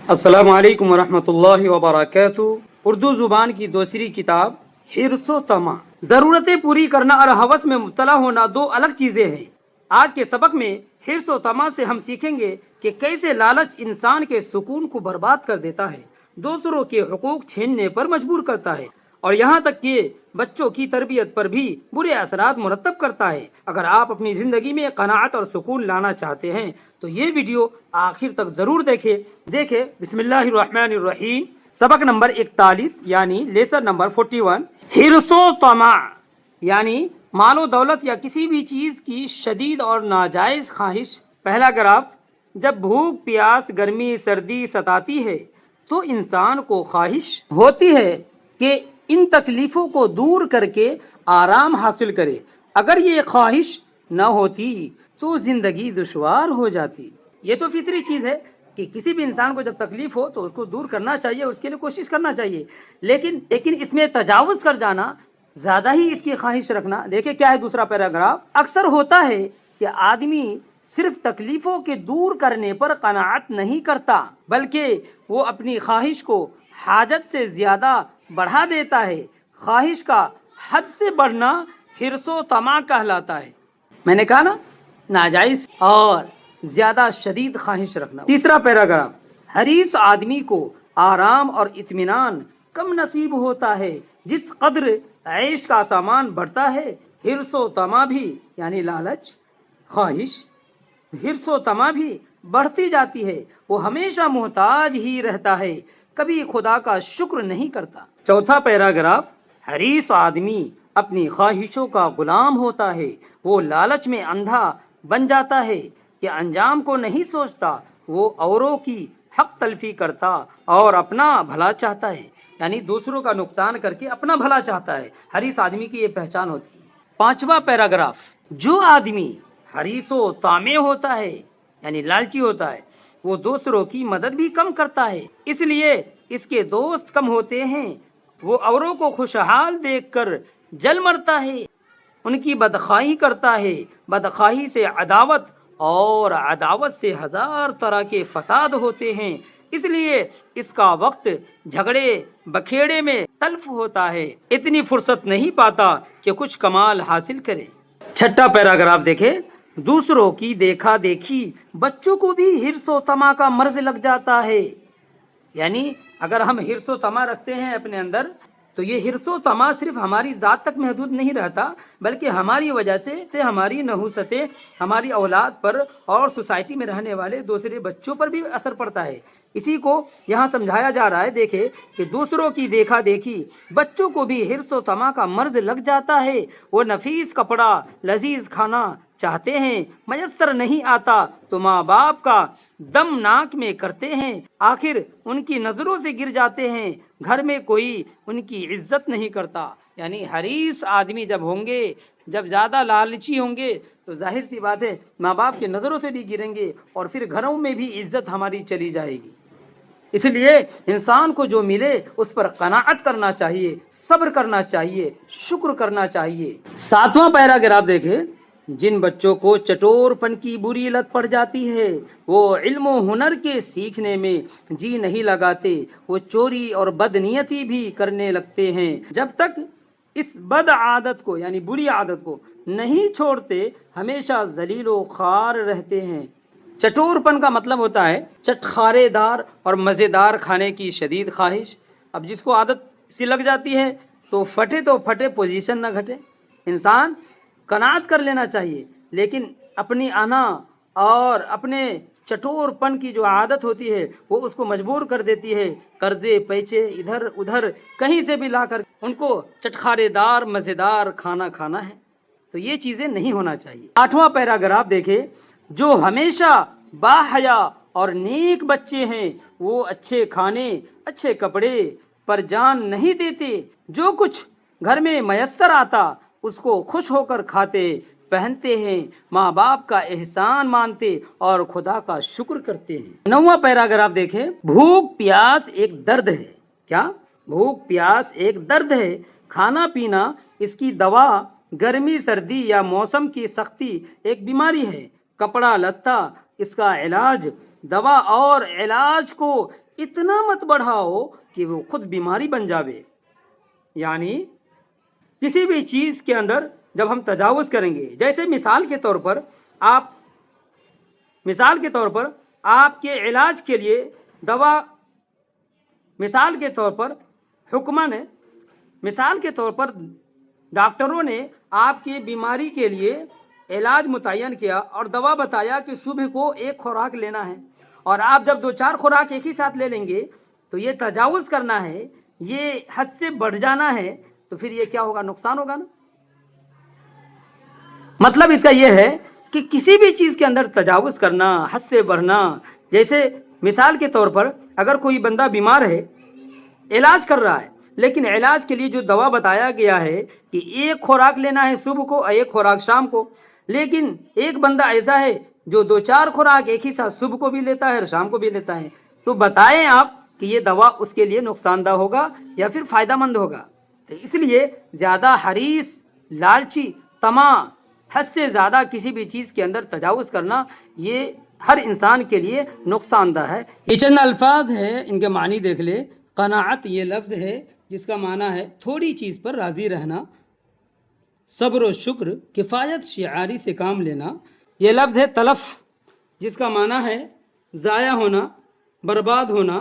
السلام علیکم ورحمۃ اللہ وبرکاتہ۔ اردو زبان کی دوسری کتاب حرص و طمع، ضرورتیں پوری کرنا اور ہوس میں مبتلا ہونا دو الگ چیزیں ہیں۔ آج کے سبق میں حرص و طمع سے ہم سیکھیں گے کہ کیسے لالچ انسان کے سکون کو برباد کر دیتا ہے، دوسروں کے حقوق چھیننے پر مجبور کرتا ہے اور یہاں تک کہ بچوں کی تربیت پر بھی برے اثرات مرتب کرتا ہے۔ اگر آپ اپنی زندگی میں قناعت اور سکون لانا چاہتے ہیں تو یہ ویڈیو آخر تک ضرور دیکھیں۔ بسم اللہ الرحمن الرحیم۔ سبق نمبر 41 یعنی لیسن نمبر 41، حرص و طمع یعنی مال و دولت یا کسی بھی چیز کی شدید اور ناجائز خواہش۔ پہلا گراف، جب بھوک پیاس گرمی سردی ستاتی ہے تو انسان کو خواہش ہوتی ہے کہ ان تکلیفوں کو دور کر کے آرام حاصل کرے۔ اگر یہ خواہش نہ ہوتی تو زندگی دشوار ہو جاتی۔ یہ تو فطری چیز ہے کہ کسی بھی انسان کو جب تکلیف ہو تو اس کو دور کرنا چاہیے، اس کے لیے کوشش کرنا چاہیے، لیکن اس میں تجاوز کر جانا، زیادہ ہی اس کی خواہش رکھنا۔ دیکھیں کیا ہے دوسرا پیراگراف، اکثر ہوتا ہے کہ آدمی صرف تکلیفوں کے دور کرنے پر قناعت نہیں کرتا بلکہ وہ اپنی خواہش کو حاجت سے زیادہ بڑھا دیتا ہے۔ خواہش کا حد سے بڑھنا حرص و طمع کہلاتا ہے۔ میں نے کہا نا، ناجائز اور زیادہ شدید خواہش رکھنا۔ تیسرا پیراگراف، حریص آدمی کو آرام اور اطمینان کم نصیب ہوتا ہے۔ جس قدر عیش کا سامان بڑھتا ہے، حرص و طمع بھی یعنی لالچ، خواہش، حرص و طمع بھی بڑھتی جاتی ہے۔ وہ ہمیشہ محتاج ہی رہتا ہے، کبھی خدا کا شکر نہیں کرتا۔ چوتھا پیراگراف، حریص آدمی اپنی خواہشوں کا غلام ہوتا ہے۔ وہ لالچ میں اندھا بن جاتا ہے کہ انجام کو نہیں سوچتا۔ وہ اوروں کی حق تلفی کرتا اور اپنا بھلا چاہتا ہے، یعنی دوسروں کا نقصان کر کے اپنا بھلا چاہتا ہے۔ حریص آدمی کی یہ پہچان ہوتی ہے۔ پانچواں پیراگراف، جو آدمی حریص و طامع ہوتا ہے یعنی لالچی ہوتا ہے، وہ دوسروں کی مدد بھی کم کرتا ہے، اس لیے اس کے دوست کم ہوتے ہیں۔ وہ اوروں کو خوشحال دیکھ کر جل مرتا ہے، ان کی بدخواہی کرتا ہے۔ بدخواہی سے عداوت اور عداوت سے ہزار طرح کے فساد ہوتے ہیں، اس لیے اس کا وقت جھگڑے بکھیڑے میں تلف ہوتا ہے، اتنی فرصت نہیں پاتا کہ کچھ کمال حاصل کرے۔ چھٹا پیراگراف دیکھیں، دوسروں کی دیکھا دیکھی بچوں کو بھی حرص و طمع کا مرض لگ جاتا ہے۔ یعنی اگر ہم حرص و طمع رکھتے ہیں اپنے اندر تو یہ حرص و طمع صرف ہماری ذات تک محدود نہیں رہتا بلکہ ہماری وجہ سے ہماری نحوستیں ہماری اولاد پر اور سوسائٹی میں رہنے والے دوسرے بچوں پر بھی اثر پڑتا ہے۔ اسی کو یہاں سمجھایا جا رہا ہے۔ دیکھیں کہ دوسروں کی دیکھا دیکھی بچوں کو بھی حرص و طمع کا مرض لگ جاتا ہے۔ وہ نفیس کپڑا لذیذ کھانا چاہتے ہیں، میسر نہیں آتا تو ماں باپ کا دم ناک میں کرتے ہیں، آخر ان کی نظروں سے گر جاتے ہیں، گھر میں کوئی ان کی عزت نہیں کرتا۔ یعنی حریص آدمی جب ہوں گے، جب زیادہ لالچی ہوں گے تو ظاہر سی بات ہے ماں باپ کی نظروں سے بھی گریں گے اور پھر گھروں میں بھی عزت ہماری چلی جائے گی۔ اس لیے انسان کو جو ملے اس پر قناعت کرنا چاہیے، صبر کرنا چاہیے، شکر کرنا چاہیے۔ ساتواں پیراگراف دیکھیں، جن بچوں کو چٹور پن کی بری لت پڑ جاتی ہے وہ علم و ہنر کے سیکھنے میں جی نہیں لگاتے، وہ چوری اور بدنیتی بھی کرنے لگتے ہیں۔ جب تک اس بد عادت کو یعنی بری عادت کو نہیں چھوڑتے ہمیشہ ذلیل و خوار رہتے ہیں۔ چٹور پن کا مطلب ہوتا ہے چٹخارے دار اور مزیدار کھانے کی شدید خواہش۔ اب جس کو عادت سی لگ جاتی ہے تو پھٹے پوزیشن نہ گھٹے۔ انسان قناعت کر لینا چاہیے، لیکن اپنی انا اور اپنے چٹور پن کی جو عادت ہوتی ہے وہ اس کو مجبور کر دیتی ہے، قرضے پیچے ادھر ادھر کہیں سے بھی لا کر ان کو چٹخارے دار مزیدار کھانا کھانا ہے، تو یہ چیزیں نہیں ہونا چاہیے۔ آٹھواں پیراگراف دیکھیں، جو ہمیشہ باحیا اور نیک بچے ہیں وہ اچھے کھانے اچھے کپڑے پر جان نہیں دیتے، جو کچھ گھر میں میسر آتا اس کو خوش ہو کر کھاتے پہنتے ہیں، ماں باپ کا احسان مانتے اور خدا کا شکر کرتے ہیں۔ نواں پیراگراف دیکھیں، بھوک پیاس ایک درد ہے۔ کیا؟ بھوک پیاس ایک درد ہے، کھانا پینا اس کی دوا، گرمی سردی یا موسم کی سختی ایک بیماری ہے، کپڑا لتا اس کا علاج، دوا اور علاج کو اتنا مت بڑھاؤ کہ وہ خود بیماری بن جاوے. یعنی کسی بھی چیز کے اندر جب ہم تجاوز کریں گے، جیسے مثال کے طور پر آپ کے علاج کے لیے دوا، مثال کے طور پر حکمہ نے، مثال کے طور پر ڈاکٹروں نے آپ کی بیماری کے لیے علاج متعین کیا اور دوا بتایا کہ صبح کو 1 خوراک لینا ہے، اور آپ جب 2-4 خوراک ایک ہی ساتھ لے لیں گے تو یہ تجاوز کرنا ہے، یہ حد سے بڑھ جانا ہے. تو پھر یہ کیا ہوگا؟ نقصان ہوگا نا. مطلب اس کا یہ ہے کہ کسی بھی چیز کے اندر تجاوز کرنا، حد سے بڑھنا. جیسے مثال کے طور پر اگر کوئی بندہ بیمار ہے، علاج کر رہا ہے، لیکن علاج کے لیے جو دوا بتایا گیا ہے کہ 1 خوراک لینا ہے صبح کو اور 1 خوراک شام کو، لیکن ایک بندہ ایسا ہے جو 2-4 خوراک ایک ہی ساتھ صبح کو بھی لیتا ہے اور شام کو بھی لیتا ہے، تو بتائیں آپ کہ یہ دوا اس کے لیے نقصان دہ ہوگا یا پھر فائدہ مند ہوگا؟ تو اس لیے زیادہ حریص، لالچی، طمع، حد سے زیادہ کسی بھی چیز کے اندر تجاوز کرنا، یہ ہر انسان کے لیے نقصان دہ ہے. یہ چند الفاظ ہیں، ان کے معنی دیکھ لے. قناعت یہ لفظ ہے جس کا معنی ہے تھوڑی چیز پر راضی رہنا. صبر و شکر، کفایت، شعاری سے کام لینا. یہ لفظ ہے تلف، جس کا معنی ہے ضائع ہونا، برباد ہونا،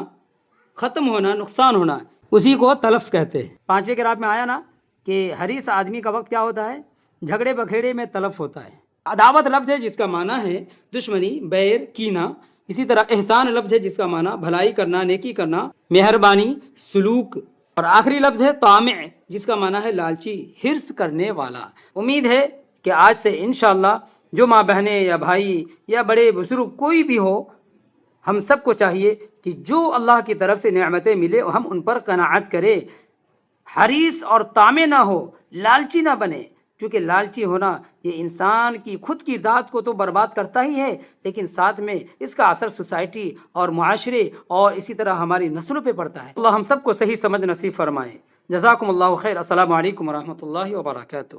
ختم ہونا، نقصان ہونا. اسی کو تلف کہتے ہیں. 5ویں قرأت میں آیا نا کہ حریص آدمی کا وقت کیا ہوتا ہے؟ جھگڑے بکھیڑے میں تلف ہوتا ہے. عداوت لفظ ہے جس کا معنی ہے دشمنی، بیر، کینہ. اسی طرح احسان لفظ ہے جس کا معنی بھلائی کرنا، نیکی کرنا، مہربانی، سلوک. اور آخری لفظ ہے طامع، جس کا معنی ہے لالچی، حرص کرنے والا. امید ہے کہ آج سے انشاءاللہ جو ماں بہنیں یا بھائی یا بڑے بزرگ کوئی بھی ہو، ہم سب کو چاہیے کہ جو اللہ کی طرف سے نعمتیں ملے ہم ان پر قناعت کریں، حریص اور طامع نہ ہو، لالچی نہ بنے. کیونکہ لالچی ہونا یہ انسان کی خود کی ذات کو تو برباد کرتا ہی ہے، لیکن ساتھ میں اس کا اثر سوسائٹی اور معاشرے اور اسی طرح ہماری نسلوں پہ پڑتا ہے. اللہ ہم سب کو صحیح سمجھ نصیب فرمائے. جزاکم اللہ خیر. السلام علیکم ورحمۃ اللہ وبرکاتہ.